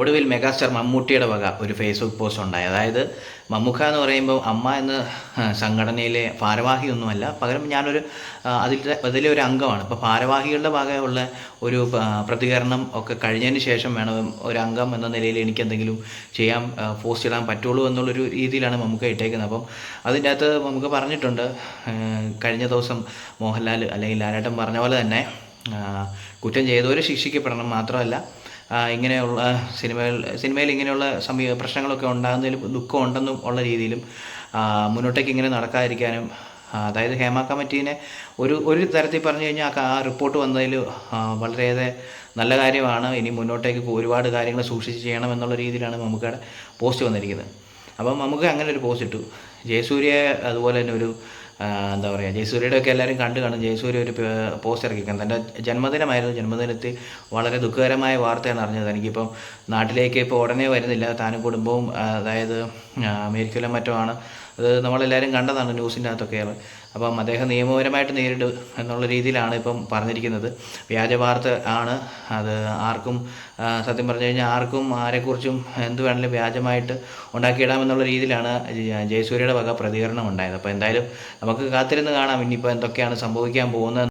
ഒടുവിൽ മെഗാസ്റ്റാർ മമ്മൂട്ടിയുടെ വക ഒരു ഫേസ്ബുക്ക് പോസ്റ്റ് ഉണ്ടായി. അതായത് മമ്മൂക്ക എന്ന് പറയുമ്പോൾ അമ്മ എന്ന സംഘടനയിലെ ഭാരവാഹിയൊന്നുമല്ല, പകരം ഞാനൊരു അതിലെ ഒരു അംഗമാണ്. അപ്പോൾ ഭാരവാഹികളുടെ വകയുള്ള ഒരു പ്രതികരണം ഒക്കെ കഴിഞ്ഞതിന് ശേഷം വേണം ഒരു അംഗം എന്ന നിലയിൽ എനിക്ക് എന്തെങ്കിലും ചെയ്യാൻ പോസ്റ്റ് ഇടാൻ പറ്റുള്ളൂ എന്നുള്ളൊരു രീതിയിലാണ് മമ്മൂക്ക ഇട്ടേക്കുന്നത്. അപ്പം അതിൻ്റെ അകത്ത് നമുക്ക് പറഞ്ഞിട്ടുണ്ട്, കഴിഞ്ഞ ദിവസം മോഹൻലാൽ അല്ലെങ്കിൽ ലാലേട്ടൻ പറഞ്ഞ പോലെ തന്നെ കുറ്റം ചെയ്തവരെ ശിക്ഷിക്കപ്പെടണം, മാത്രമല്ല ഇങ്ങനെയുള്ള സിനിമയിൽ ഇങ്ങനെയുള്ള പ്രശ്നങ്ങളൊക്കെ ഉണ്ടാകുന്നതിൽ ദുഃഖമുണ്ടെന്നും ഉള്ള രീതിയിലും മുന്നോട്ടേക്ക് ഇങ്ങനെ നടക്കാതിരിക്കാനും, അതായത് ഹേമ കമ്മിറ്റീനെ ഒരു തരത്തിൽ പറഞ്ഞു കഴിഞ്ഞാൽ ആ റിപ്പോർട്ട് വന്നതിൽ വളരെയേറെ നല്ല കാര്യമാണ്. ഇനി മുന്നോട്ടേക്ക് ഒരുപാട് കാര്യങ്ങൾ സൂക്ഷിച്ച് ചെയ്യണം എന്നുള്ള രീതിയിലാണ് മമ്മൂക്കയുടെ പോസ്റ്റ് വന്നിരിക്കുന്നത്. അപ്പം നമുക്ക് അങ്ങനെ ഒരു പോസ്റ്റ് ഇട്ടു. ജയസൂര്യ അതുപോലെ തന്നെ ഒരു എന്താ പറയുക, ജയസൂര്യയുടെ ഒക്കെ എല്ലാവരും കണ്ടു കാണും. ജയസൂര്യ ഒരു പോസ്റ്റ് ഇറക്കിക്കാൻ തൻ്റെ ജന്മദിനമായിരുന്നു. ജന്മദിനത്തിൽ വളരെ ദുഃഖകരമായ വാർത്തയാണ് അറിഞ്ഞത്. എനിക്കിപ്പം നാട്ടിലേക്ക് ഇപ്പോൾ ഉടനെ വരുന്നില്ല, താനും കുടുംബവും അതായത് അമേരിക്കയിലും മറ്റോ ആണ്. അത് നമ്മളെല്ലാവരും കണ്ടതാണ് ന്യൂസിൻ്റെ അകത്തൊക്കെ. അപ്പം അദ്ദേഹം നിയമപരമായിട്ട് നേരിടും എന്നുള്ള രീതിയിലാണ് ഇപ്പം പറഞ്ഞിരിക്കുന്നത്. വ്യാജ വാർത്ത ആണ് അത്. ആർക്കും സത്യം പറഞ്ഞു കഴിഞ്ഞാൽ ആർക്കും ആരെക്കുറിച്ചും എന്ത് വേണമെങ്കിലും വ്യാജമായിട്ട് ഉണ്ടാക്കിയിടാമെന്നുള്ള രീതിയിലാണ് ജയസൂര്യയുടെ വക പ്രതികരണം ഉണ്ടായത്. അപ്പോൾ എന്തായാലും നമുക്ക് കാത്തിരുന്ന് കാണാം ഇനിയിപ്പോൾ എന്തൊക്കെയാണ് സംഭവിക്കാൻ പോകുന്നത്.